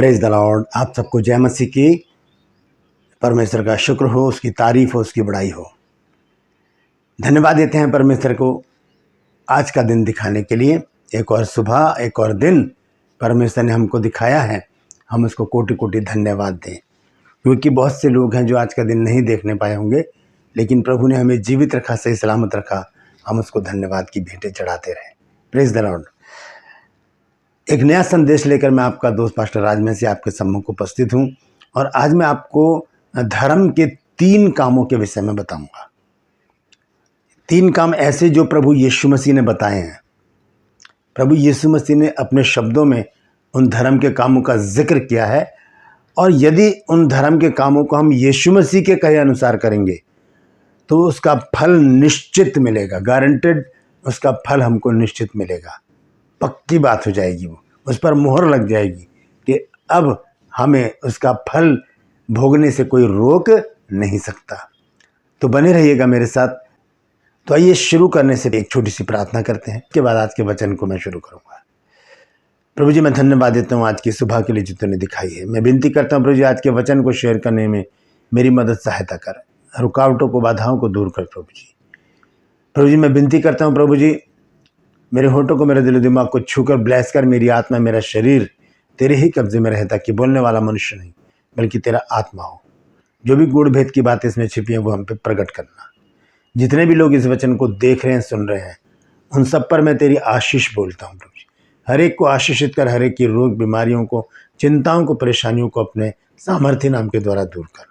Praise the Lord. आप सबको जय मसीह की। परमेश्वर का शुक्र हो, उसकी तारीफ हो, उसकी बड़ाई हो। धन्यवाद देते हैं परमेश्वर को आज का दिन दिखाने के लिए। एक और सुबह, एक और दिन परमेश्वर ने हमको दिखाया है। हम उसको कोटि कोटि धन्यवाद दें, क्योंकि बहुत से लोग हैं जो आज का दिन नहीं देखने पाए होंगे, लेकिन प्रभु ने हमें जीवित रखा, सही सलामत रखा। हम उसको धन्यवाद की भेंटें चढ़ाते रहें। Praise the Lord. एक नया संदेश लेकर मैं आपका दोस्त पास्टर राजमय से आपके सम्मुख उपस्थित हूँ, और आज मैं आपको धर्म के 3 कामों के विषय में बताऊंगा। 3 काम ऐसे जो प्रभु यीशु मसीह ने बताए हैं। प्रभु यीशु मसीह ने अपने शब्दों में उन धर्म के कामों का जिक्र किया है, और यदि उन धर्म के कामों को हम यीशु मसीह के कहे अनुसार करेंगे तो उसका फल निश्चित मिलेगा। गारंटेड उसका फल हमको निश्चित मिलेगा। पक्की बात हो जाएगी, वो उस पर मोहर लग जाएगी कि अब हमें उसका फल भोगने से कोई रोक नहीं सकता। तो बने रहिएगा मेरे साथ। तो आइए शुरू करने से एक छोटी सी प्रार्थना करते हैं, इसके बाद आज के वचन को मैं शुरू करूंगा। प्रभु जी, मैं धन्यवाद देता हूँ आज की सुबह के लिए जो तूने दिखाई है। मैं विनती करता हूँ प्रभु जी, आज के वचन को शेयर करने में मेरी मदद सहायता कर, रुकावटों को, बाधाओं को दूर कर। प्रभु जी मैं विनती करता हूँ प्रभु जी, मेरे होठों को, मेरे दिल दिमाग को छूकर ब्लेस कर। मेरी आत्मा, मेरा शरीर तेरे ही कब्जे में रहे, ताकि बोलने वाला मनुष्य नहीं बल्कि तेरा आत्मा हो। जो भी गूढ़ भेद की बातें इसमें छिपी हैं वो हम पे प्रकट करना। जितने भी लोग इस वचन को देख रहे हैं, सुन रहे हैं, उन सब पर मैं तेरी आशीष बोलता हूँ प्रभु जी। हर एक को आशीषित कर, हर एक की रोग बीमारियों को, चिंताओं को, परेशानियों को अपने सामर्थ्य नाम के द्वारा दूर कर।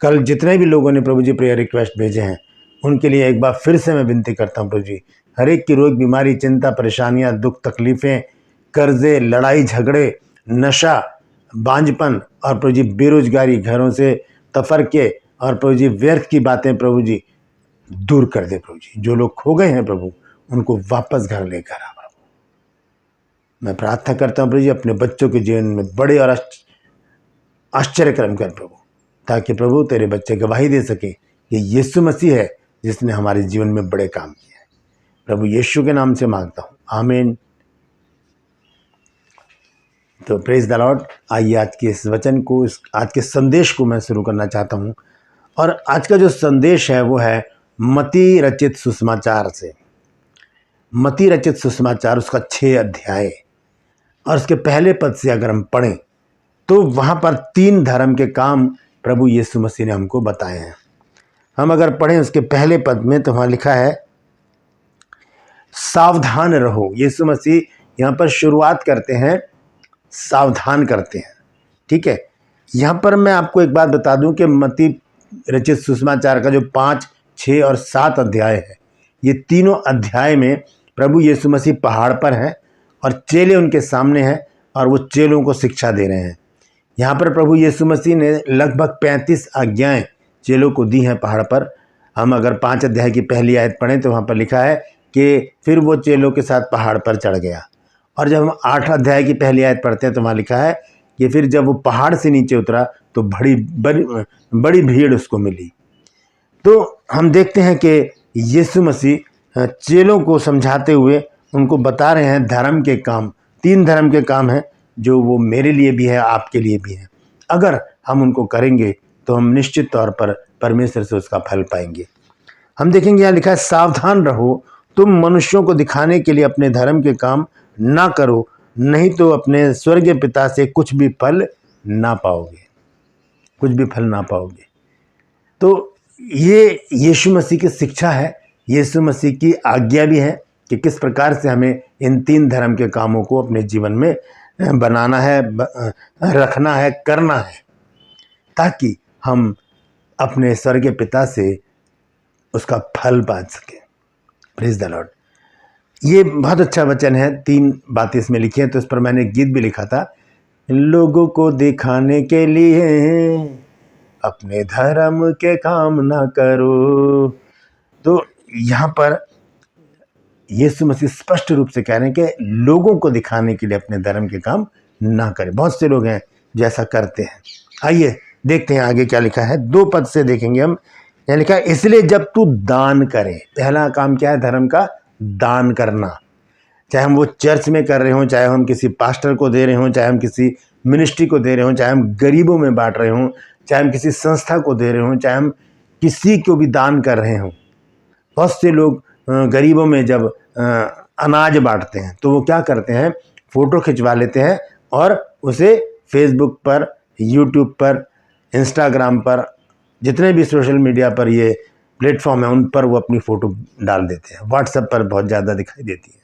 कल जितने भी लोगों ने प्रभु जी प्रेयर रिक्वेस्ट भेजे हैं, उनके लिए एक बार फिर से मैं विनती करता हूँ प्रभु जी, हर एक की रोग बीमारी, चिंता, परेशानियां, दुख, तकलीफें, कर्जे, लड़ाई झगड़े, नशा, बांझपन और प्रभु जी बेरोजगारी, घरों से तफरके और प्रभु जी व्यर्थ की बातें प्रभु जी दूर कर दे। प्रभु जी जो लोग खो गए हैं प्रभु, उनको वापस घर लेकर आ प्रभु। मैं प्रार्थना करता हूँ प्रभु जी, अपने बच्चों के जीवन में बड़े और आश्चर्यक्रम कर प्रभु, ताकि प्रभु तेरे बच्चे गवाही दे सके कि यीशु मसीह है जिसने हमारे जीवन में बड़े काम किए हैं। प्रभु यीशु के नाम से मांगता हूँ, आमीन। तो प्रेज द लॉर्ड। आइए आज के इस वचन को, आज के संदेश को मैं शुरू करना चाहता हूँ। और आज का जो संदेश है वो है मत्ती रचित सुसमाचार से। मत्ती रचित सुसमाचार, उसका 6 अध्याय, और उसके पहले पद से अगर हम पढ़ें तो वहाँ पर 3 धर्म के काम प्रभु यीशु मसीह ने हमको बताए हैं। हम अगर पढ़ें उसके पहले पद में तो वहाँ लिखा है सावधान रहो। यीशु मसीह यहाँ पर शुरुआत करते हैं, सावधान करते हैं। ठीक है, यहाँ पर मैं आपको एक बात बता दूं कि मत्ती रचित सुसमाचार का जो 5, 6 और 7 अध्याय है, ये तीनों अध्याय में प्रभु यीशु मसीह पहाड़ पर हैं और चेले उनके सामने हैं और वो चेलों को शिक्षा दे रहे हैं। यहाँ पर प्रभु यीशु मसीह ने लगभग 35 आज्ञाएं चेलों को दी हैं पहाड़ पर। हम अगर 5 अध्याय की पहली आयत पढ़ें तो वहाँ पर लिखा है कि फिर वो चेलों के साथ पहाड़ पर चढ़ गया। और जब हम 8 अध्याय की पहली आयत पढ़ते हैं तो वहाँ लिखा है कि फिर जब वो पहाड़ से नीचे उतरा तो बड़ी भीड़ उसको मिली। तो हम देखते हैं कि यीशु मसीह चेलों को समझाते हुए उनको बता रहे हैं धर्म के काम। 3 धर्म के काम हैं जो वो मेरे लिए भी है, आपके लिए भी है। अगर हम उनको करेंगे तो हम निश्चित तौर पर परमेश्वर से उसका फल पाएंगे। हम देखेंगे यहाँ लिखा है सावधान रहो, तुम मनुष्यों को दिखाने के लिए अपने धर्म के काम ना करो, नहीं तो अपने स्वर्गीय पिता से कुछ भी फल ना पाओगे, कुछ भी फल ना पाओगे। तो ये यीशु मसीह की शिक्षा है, यीशु मसीह की आज्ञा भी है कि किस प्रकार से हमें इन 3 धर्म के कामों को अपने जीवन में बनाना है, रखना है, करना है, ताकि हम अपने स्वर्गीय पिता से उसका फल पा सकें। Praise the Lord. ये बहुत अच्छा वचन है। 3 बातें इसमें लिखी हैं, तो इस पर मैंने एक गीत भी लिखा था, लोगों को दिखाने के लिए अपने धर्म के काम ना करो। तो यहाँ पर यीशु मसीह स्पष्ट रूप से कह रहे हैं कि लोगों को दिखाने के लिए अपने धर्म के काम ना करें। बहुत से लोग हैं जो ऐसा करते हैं। आइए देखते हैं आगे क्या लिखा है। 2 पद से देखेंगे हम। यहाँ लिखा है इसलिए जब तू दान करे। पहला काम क्या है? धर्म का दान करना। चाहे हम वो चर्च में कर रहे हों, चाहे हम किसी पास्टर को दे रहे हों, चाहे हम किसी मिनिस्ट्री को दे रहे हों, चाहे हम गरीबों में बांट रहे हों, चाहे हम किसी संस्था को दे रहे हों, चाहे हम किसी को भी दान कर रहे हों। बहुत से लोग गरीबों में जब अनाज बांटते हैं तो वो क्या करते हैं, फ़ोटो खिंचवा लेते हैं और उसे फेसबुक पर, यूट्यूब पर, इंस्टाग्राम पर, जितने भी सोशल मीडिया पर ये प्लेटफॉर्म है उन पर वो अपनी फ़ोटो डाल देते हैं। व्हाट्सएप पर बहुत ज़्यादा दिखाई देती है।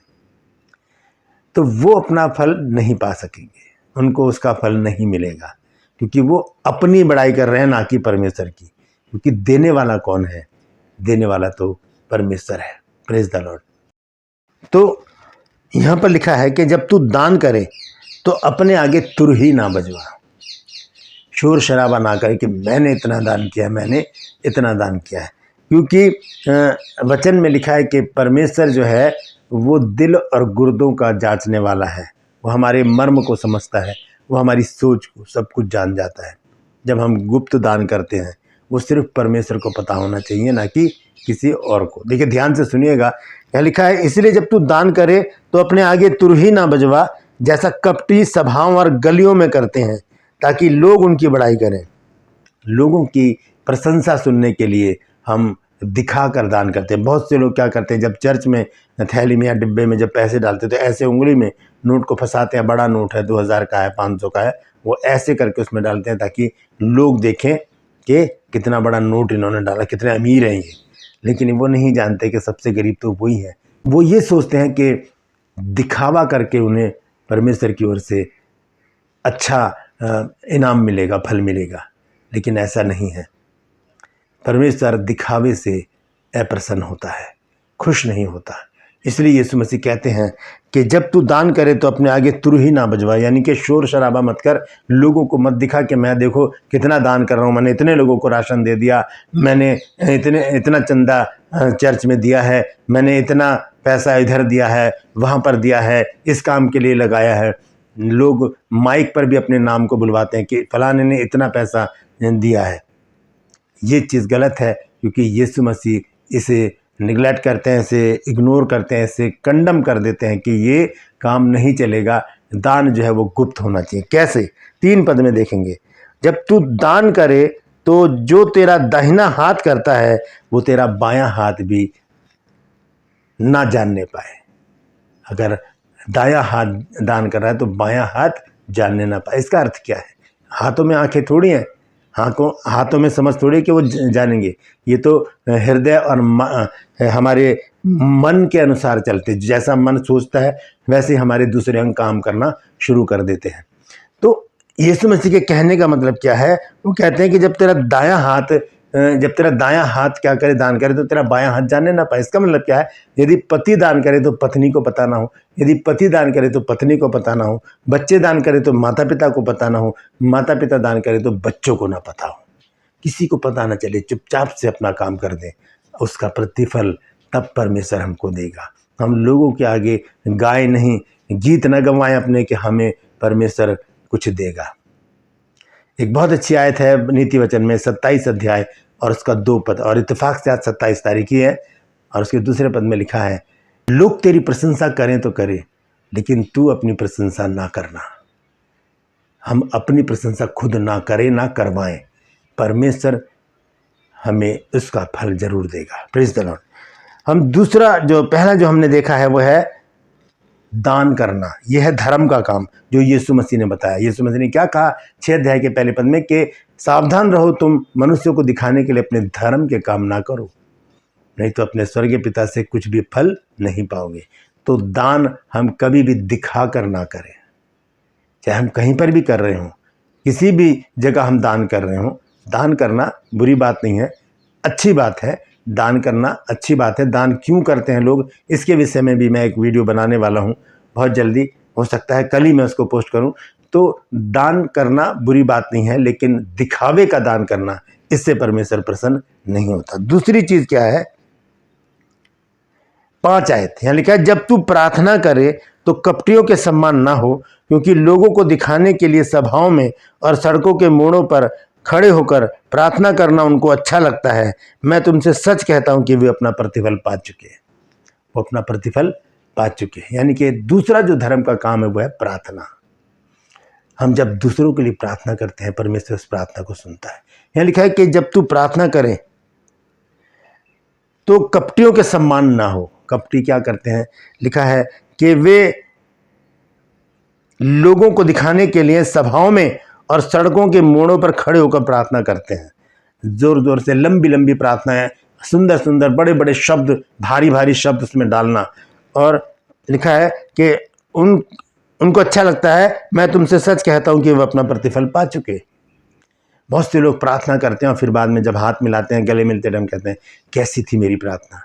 तो वो अपना फल नहीं पा सकेंगे, उनको उसका फल नहीं मिलेगा, क्योंकि वो अपनी बड़ाई कर रहे हैं, ना कि परमेश्वर की। क्योंकि देने वाला कौन है? देने वाला तो परमेश्वर है। Praise the Lord. तो यहाँ पर लिखा है कि जब तू दान करे तो अपने आगे तुर ही ना बजवा, शोर शराबा ना करे कि मैंने इतना दान किया, मैंने इतना दान किया है। क्योंकि वचन में लिखा है कि परमेश्वर जो है वो दिल और गुर्दों का जांचने वाला है। वो हमारे मर्म को समझता है, वो हमारी सोच को सब कुछ जान जाता है। जब हम गुप्त दान करते हैं वो सिर्फ परमेश्वर को पता होना चाहिए, ना कि किसी और को। देखिए ध्यान से सुनिएगा, क्या लिखा है, इसलिए जब तू दान करे तो अपने आगे तुर ही ना बजवा, जैसा कपटी सभाओं और गलियों में करते हैं, ताकि लोग उनकी बड़ाई करें। लोगों की प्रशंसा सुनने के लिए हम दिखा कर दान करते हैं। बहुत से लोग क्या करते हैं, जब चर्च में थैली में या डिब्बे में जब पैसे डालते तो ऐसे उंगली में नोट को फंसाते हैं। बड़ा नोट है, 2000 का है, 500 का है, वो ऐसे करके उसमें डालते हैं ताकि लोग देखें कि कितना बड़ा नोट इन्होंने डाला, कितने अमीर हैं ये। लेकिन वो नहीं जानते कि सबसे गरीब तो वही है। वो ये सोचते हैं कि दिखावा करके उन्हें परमेश्वर की ओर से अच्छा इनाम मिलेगा, फल मिलेगा, लेकिन ऐसा नहीं है। परमेश्वर दिखावे से अप्रसन्न होता है, खुश नहीं होता। इसलिए यीशु मसीह कहते हैं कि जब तू दान करे तो अपने आगे तुर ही ना बजवा, यानी कि शोर शराबा मत कर, लोगों को मत दिखा कि मैं देखो कितना दान कर रहा हूँ, मैंने इतने लोगों को राशन दे दिया, मैंने इतना चंदा चर्च में दिया है, मैंने इतना पैसा इधर दिया है, वहाँ पर दिया है, इस काम के लिए लगाया है। लोग माइक पर भी अपने नाम को बुलवाते हैं कि फलाने ने इतना पैसा दिया है। ये चीज़ गलत है, क्योंकि यीशु मसीह इसे निगलेक्ट करते हैं, इसे इग्नोर करते हैं, इसे कंडम कर देते हैं कि ये काम नहीं चलेगा। दान जो है वो गुप्त होना चाहिए। कैसे? 3 पद में देखेंगे, जब तू दान करे तो जो तेरा दाहिना हाथ करता है वो तेरा बायां हाथ भी ना जानने पाए। अगर दायां हाथ दान कर रहा है तो बायां हाथ जानने ना पाए। इसका अर्थ क्या है? हाथों में आंखें थोड़ी हैं, हाथों में समझ थोड़ी कि वो जानेंगे। ये तो हृदय और हमारे मन के अनुसार चलते, जैसा मन सोचता है वैसे हमारे दूसरे अंग काम करना शुरू कर देते हैं। तो यीशु मसीह के कहने का मतलब क्या है? वो कहते हैं कि जब तेरा दायां हाथ क्या करे, दान करे, तो तेरा बायां हाथ जानने ना पाए। इसका मतलब क्या है? यदि पति दान करे तो पत्नी को पता ना हो, यदि पति दान करे तो पत्नी को पता ना हो, बच्चे दान करे तो माता पिता को पता ना हो, माता पिता दान करे तो बच्चों को ना पता हो, किसी को पता ना चले, चुपचाप से अपना काम कर दें। उसका प्रतिफल तब परमेश्वर हमको देगा। हम लोगों के आगे गाए नहीं, गीत न गंवाएं अपने कि हमें परमेश्वर कुछ देगा। एक बहुत अच्छी आयत है नीति वचन में 27 अध्याय और उसका 2 पद, और इत्तेफाक से आज 27 तारीख ही है, और उसके दूसरे पद में लिखा है, लोग तेरी प्रशंसा करें तो करें, लेकिन तू अपनी प्रशंसा ना करना। हम अपनी प्रशंसा खुद ना करें, ना करवाएं, परमेश्वर हमें उसका फल जरूर देगा। Praise the Lord. हम पहला जो हमने देखा है वो है दान करना। यह है धर्म का काम जो यीशु मसीह ने बताया। यीशु मसीह ने क्या कहा 6 अध्याय के पहले पद में कि सावधान रहो, तुम मनुष्यों को दिखाने के लिए अपने धर्म के काम ना करो, नहीं तो अपने स्वर्गीय पिता से कुछ भी फल नहीं पाओगे। तो दान हम कभी भी दिखा कर ना करें, चाहे हम कहीं पर भी कर रहे हों, किसी भी जगह हम दान कर रहे हों। दान करना बुरी बात नहीं है, अच्छी बात है। दान करना अच्छी बात है। दान क्यों करते हैं लोग, इसके विषय में भी मैं एक वीडियो बनाने वाला हूं बहुत जल्दी, हो सकता है कल ही मैं उसको पोस्ट करूं। तो दान करना बुरी बात नहीं है, लेकिन दिखावे का दान करना, इससे परमेश्वर प्रसन्न नहीं होता। दूसरी चीज क्या है? 5 आयत यहाँ लिखा है, जब तू प्रार्थना करे तो कपटियों के सम्मान ना हो, क्योंकि लोगों को दिखाने के लिए सभाओं में और सड़कों के मोड़ों पर खड़े होकर प्रार्थना करना उनको अच्छा लगता है। मैं तुमसे सच कहता हूं कि वे अपना प्रतिफल पा चुके हैं। वो अपना प्रतिफल पा चुके हैं। यानी कि दूसरा जो धर्म का काम है वो है प्रार्थना। हम जब दूसरों के लिए प्रार्थना करते हैं, परमेश्वर उस प्रार्थना को सुनता है। यहाँ लिखा है कि जब तू प्रार्थना करे तो कपटियों के सम्मान ना हो। कपटी क्या करते हैं? लिखा है कि वे लोगों को दिखाने के लिए सभाओं में और सड़कों के मोड़ों पर खड़े होकर प्रार्थना करते हैं। जोर जोर से लंबी लंबी प्रार्थनाएं, सुंदर सुंदर बड़े बड़े शब्द, भारी भारी शब्द उसमें डालना। और लिखा है कि उनको अच्छा लगता है। मैं तुमसे सच कहता हूं कि वो अपना प्रतिफल पा चुके। बहुत से लोग प्रार्थना करते हैं और फिर बाद में जब हाथ मिलाते हैं, गले मिलते हैं, हम कहते हैं कैसी थी मेरी प्रार्थना।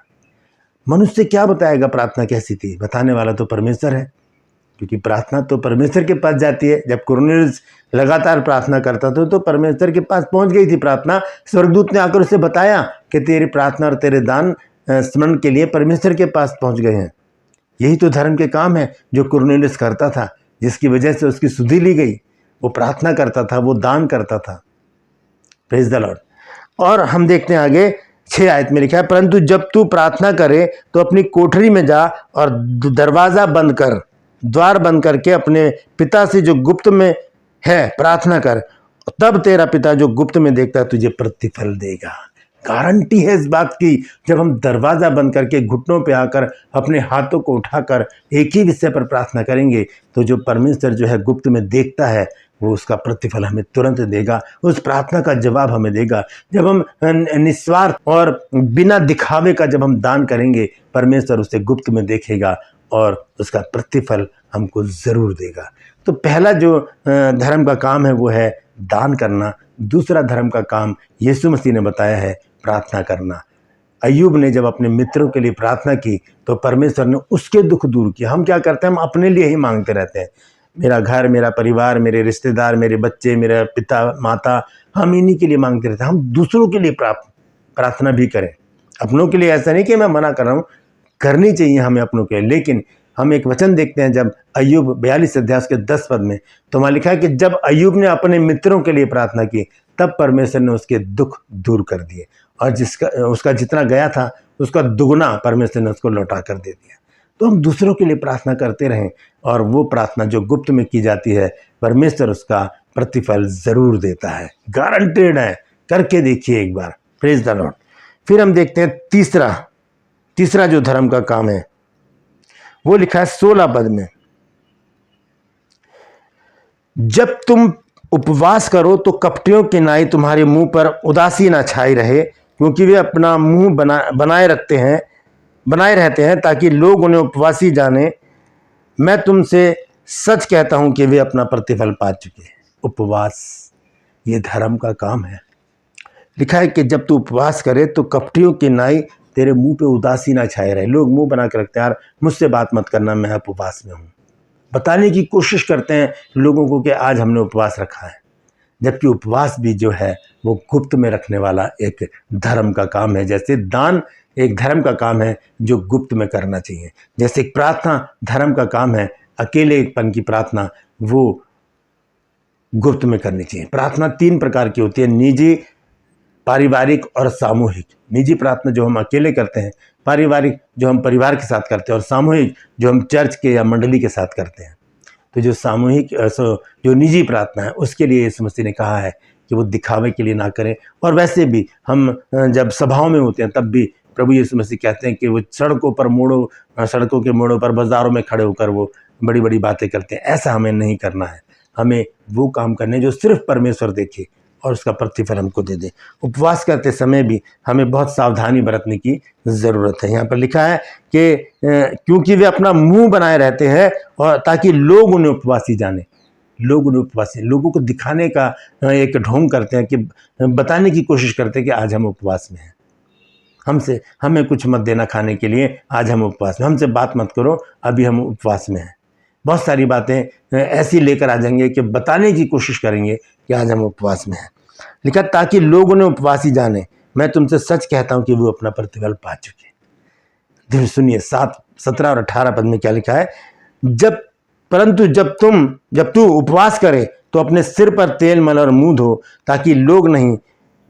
मनुष्य क्या बताएगा प्रार्थना कैसी थी? बताने वाला तो परमेश्वर है, क्योंकि प्रार्थना तो परमेश्वर के पास जाती है। जब कुरनेलियुस लगातार प्रार्थना करता था तो परमेश्वर के पास पहुंच गई थी प्रार्थना। स्वर्गदूत ने आकर उसे बताया कि तेरी प्रार्थना और तेरे दान स्मरण के लिए परमेश्वर के पास पहुंच गए हैं। यही तो धर्म के काम है जो कुरनेलियुस करता था, जिसकी वजह से उसकी सुधि ली गई। वो प्रार्थना करता था, वो दान करता था। Praise the Lord. और हम देखते हैं आगे 6 आयत में लिखा है, परंतु जब तू प्रार्थना करे तो अपनी कोठरी में जा और दरवाजा बंद कर, द्वार बंद करके अपने पिता से जो गुप्त में है प्रार्थना कर, तब तेरा पिता जो गुप्त में देखता है तुझे प्रतिफल देगा। गारंटी है इस बात की। जब हम दरवाजा बंद करके घुटनों पे आकर अपने हाथों को उठाकर एक ही विषय पर प्रार्थना करेंगे तो जो परमेश्वर जो है गुप्त में देखता है वो उसका प्रतिफल हमें तुरंत देगा, उस प्रार्थना का जवाब हमें देगा। जब हम निस्वार्थ और बिना दिखावे का जब हम दान करेंगे, परमेश्वर उसे गुप्त में देखेगा और उसका प्रतिफल हमको जरूर देगा। तो पहला जो धर्म का काम है वो है दान करना। दूसरा धर्म का काम यीशु मसीह ने बताया है प्रार्थना करना। अय्यूब ने जब अपने मित्रों के लिए प्रार्थना की तो परमेश्वर ने उसके दुख दूर किया। हम क्या करते हैं? हम अपने लिए ही मांगते रहते हैं, मेरा घर, मेरा परिवार, मेरे रिश्तेदार, मेरे बच्चे, मेरा पिता माता, हम इन्हीं के लिए मांगते रहते हैं। हम दूसरों के लिए प्रार्थना भी करें, अपनों के लिए। ऐसा नहीं कि मैं मना कर रहा हूँ, करनी चाहिए हमें अपनों के लिए। लेकिन हम एक वचन देखते हैं जब अय्यूब 42 अध्याय के 10 पद में, तो वहाँ लिखा है कि जब अय्यूब ने अपने मित्रों के लिए प्रार्थना की तब परमेश्वर ने उसके दुख दूर कर दिए और उसका जितना गया था उसका दुगुना परमेश्वर ने उसको लौटा कर दे दिया। तो हम दूसरों के लिए प्रार्थना करते रहें और वो प्रार्थना जो गुप्त में की जाती है परमेश्वर उसका प्रतिफल जरूर देता है, गारंटेड है। करके देखिए एक बार। Praise the Lord. फिर हम देखते हैं तीसरा जो धर्म का काम है वो लिखा है 16 पद में, जब तुम उपवास करो तो कपटियों की नाई तुम्हारे मुंह पर उदासी ना छाई रहे, क्योंकि वे अपना मुंह बनाए रहते हैं ताकि लोग उन्हें उपवासी जाने। मैं तुमसे सच कहता हूं कि वे अपना प्रतिफल पा चुके हैं। उपवास ये धर्म का काम है। लिखा है कि जब तू उपवास करे तो कपटियों की नाई तेरे मुंह पे उदासी ना छाए रहे। लोग मुंह बना कर रखते हैं, यार मुझसे बात मत करना, मैं उपवास में हूं। बताने की कोशिश करते हैं लोगों को कि आज हमने उपवास रखा है, जबकि उपवास भी जो है वो गुप्त में रखने वाला एक धर्म का काम है। जैसे दान एक धर्म का काम है जो गुप्त में करना चाहिए, जैसे प्रार्थना धर्म का काम है, अकेलेपन की प्रार्थना वो गुप्त में करनी चाहिए। प्रार्थना 3 प्रकार की होती है, निजी, पारिवारिक और सामूहिक। निजी प्रार्थना जो हम अकेले करते हैं, पारिवारिक जो हम परिवार के साथ करते हैं, और सामूहिक जो हम चर्च के या मंडली के साथ करते हैं। तो जो सामूहिक जो निजी प्रार्थना है उसके लिए यीशु मसीह ने कहा है कि वो दिखावे के लिए ना करें। और वैसे भी हम जब सभाओं में होते हैं तब भी प्रभु यीशु मसीह कहते हैं कि वो सड़कों के मोड़ों पर, बाजारों में खड़े होकर वो बड़ी बड़ी बातें करते हैं। ऐसा हमें नहीं करना है। हमें वो काम करने जो सिर्फ परमेश्वर देखे और उसका प्रतिफल हमको दे दे। उपवास करते समय भी हमें बहुत सावधानी बरतने की ज़रूरत है। यहाँ पर लिखा है कि क्योंकि वे अपना मुंह बनाए रहते हैं और ताकि लोग उन्हें उपवासी जाने। लोगों को दिखाने का एक ढोंग करते हैं, कि बताने की कोशिश करते हैं कि आज हम उपवास में हैं, हमें कुछ मत देना खाने के लिए, आज हम उपवास में, हमसे बात मत करो, अभी हम उपवास में हैं। बहुत सारी बातें ऐसी लेकर आ जाएंगे कि बताने की कोशिश करेंगे कि आज हम उपवास में हैं। लिखा ताकि लोग उन्हें उपवासी जाने। मैं तुमसे सच कहता हूं कि वो अपना प्रतिफल पा चुके। सुनिए 17 और 18 पद में क्या लिखा है, परंतु जब तू उपवास करे तो अपने सिर पर तेल मल और मुंह धो, ताकि लोग नहीं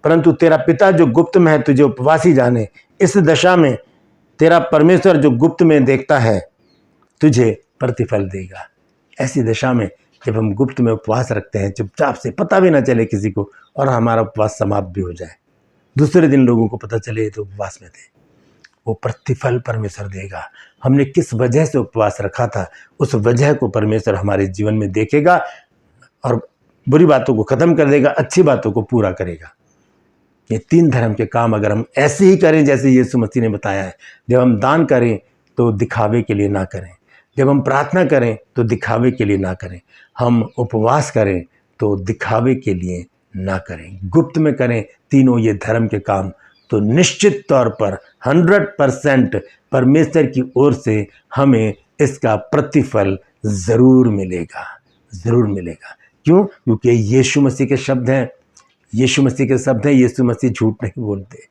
परंतु तेरा पिता जो गुप्त में है तुझे उपवासी जाने। इस दशा में तेरा परमेश्वर जो गुप्त में देखता है तुझे प्रतिफल देगा। ऐसी दशा में जब हम गुप्त में उपवास रखते हैं, चुपचाप से, पता भी ना चले किसी को, और हमारा उपवास समाप्त भी हो जाए, दूसरे दिन लोगों को पता चले तो उपवास में थे, वो प्रतिफल परमेश्वर देगा। हमने किस वजह से उपवास रखा था, उस वजह को परमेश्वर हमारे जीवन में देखेगा और बुरी बातों को खत्म कर देगा, अच्छी बातों को पूरा करेगा। ये 3 धर्म के काम अगर हम ऐसे ही करें जैसे यीशु मसीह ने बताया है, जब हम दान करें तो दिखावे के लिए ना करें, जब हम प्रार्थना करें तो दिखावे के लिए ना करें, हम उपवास करें तो दिखावे के लिए ना करें, गुप्त में करें तीनों ये धर्म के काम, तो निश्चित तौर पर 100% परमेश्वर की ओर से हमें इसका प्रतिफल ज़रूर मिलेगा, ज़रूर मिलेगा। क्यों? क्योंकि यीशु मसीह के शब्द हैं, यीशु मसीह के शब्द हैं, यीशु मसीह झूठ नहीं बोलते।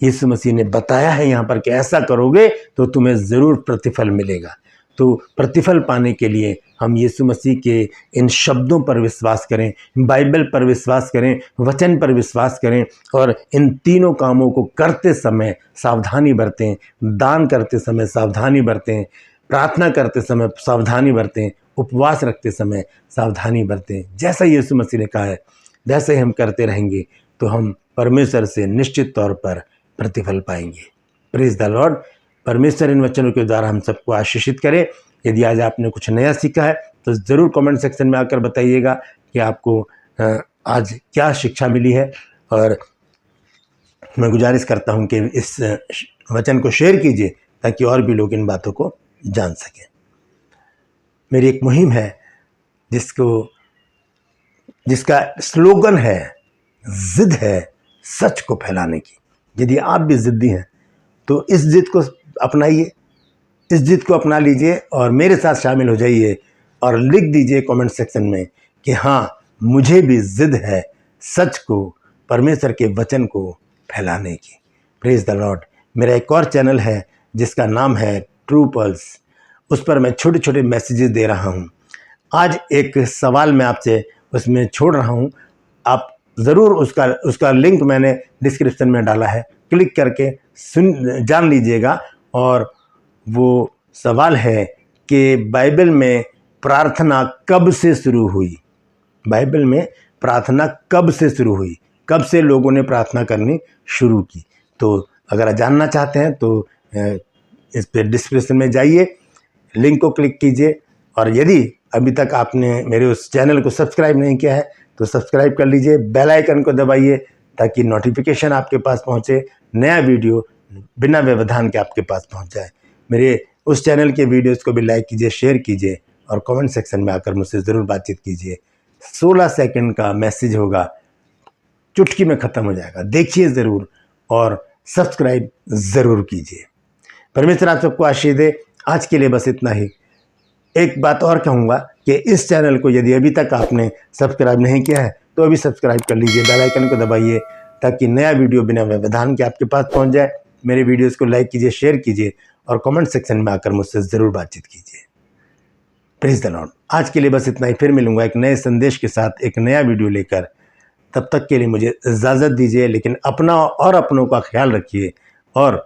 यीशु मसीह ने बताया है यहाँ पर कि ऐसा करोगे तो तुम्हें ज़रूर प्रतिफल मिलेगा। तो प्रतिफल पाने के लिए हम यीशु मसीह के इन शब्दों पर विश्वास करें, बाइबल पर विश्वास करें, वचन पर विश्वास करें, और इन तीनों कामों को करते समय सावधानी बरतें। दान करते समय सावधानी बरतें, प्रार्थना करते समय सावधानी बरतें, उपवास रखते समय सावधानी बरतें। जैसा यीशु मसीह ने कहा है वैसे ही हम करते रहेंगे तो हम परमेश्वर से निश्चित तौर पर प्रतिफल पाएंगे। Praise the Lord. परमेश्वर इन वचनों के द्वारा हम सबको आशीषित करे। यदि आज आपने कुछ नया सीखा है तो ज़रूर कमेंट सेक्शन में आकर बताइएगा कि आपको आज क्या शिक्षा मिली है, और मैं गुजारिश करता हूं कि इस वचन को शेयर कीजिए ताकि और भी लोग इन बातों को जान सकें। मेरी एक मुहिम है जिसका स्लोगन है, जिद है सच को फैलाने की। यदि आप भी जिद्दी हैं तो इस जिद को अपनाइए, इस जिद को अपना लीजिए और मेरे साथ शामिल हो जाइए और लिख दीजिए कमेंट सेक्शन में कि हाँ, मुझे भी जिद है सच को, परमेश्वर के वचन को फैलाने की। Praise the Lord. मेरा एक और चैनल है जिसका नाम है ट्रू पल्स, उस पर मैं छोटे छोटे मैसेजेस दे रहा हूँ। आज एक सवाल मैं आपसे उसमें छोड़ रहा हूँ, आप ज़रूर उसका लिंक मैंने डिस्क्रिप्शन में डाला है, क्लिक करके जान लीजिएगा। और वो सवाल है कि बाइबल में प्रार्थना कब से शुरू हुई? बाइबल में प्रार्थना कब से शुरू हुई? कब से लोगों ने प्रार्थना करनी शुरू की? तो अगर जानना चाहते हैं तो इस पर डिस्क्रिप्शन में जाइए, लिंक को क्लिक कीजिए, और यदि अभी तक आपने मेरे उस चैनल को सब्सक्राइब नहीं किया है तो सब्सक्राइब कर लीजिए, बेल आइकन को दबाइए ताकि नोटिफिकेशन आपके पास पहुंचे, नया वीडियो बिना व्यवधान के आपके पास पहुंच जाए। मेरे उस चैनल के वीडियोस को भी लाइक कीजिए, शेयर कीजिए और कमेंट सेक्शन में आकर मुझसे ज़रूर बातचीत कीजिए। 16 सेकंड का मैसेज होगा, चुटकी में ख़त्म हो जाएगा, देखिए ज़रूर और सब्सक्राइब ज़रूर कीजिए। परमेश्वर आप सबको आशीष दे। आज के लिए बस इतना ही। एक बात और कहूँगा कि इस चैनल को यदि अभी तक आपने सब्सक्राइब नहीं किया है तो अभी सब्सक्राइब कर लीजिए, बेल आइकन को दबाइए ताकि नया वीडियो बिना व्यवधान के आपके पास पहुंच जाए। मेरे वीडियोस को लाइक कीजिए, शेयर कीजिए और कमेंट सेक्शन में आकर मुझसे ज़रूर बातचीत कीजिए। Praise the Lord. आज के लिए बस इतना ही। फिर मिलूंगा एक नए संदेश के साथ, एक नया वीडियो लेकर। तब तक के लिए मुझे इजाज़त दीजिए, लेकिन अपना और अपनों का ख्याल रखिए और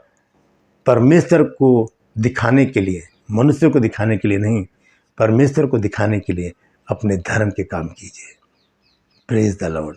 परमेश्वर को दिखाने के लिए, मनुष्य को दिखाने के लिए नहीं, परमेश्वर को दिखाने के लिए अपने धर्म के काम कीजिए। Praise the Lord.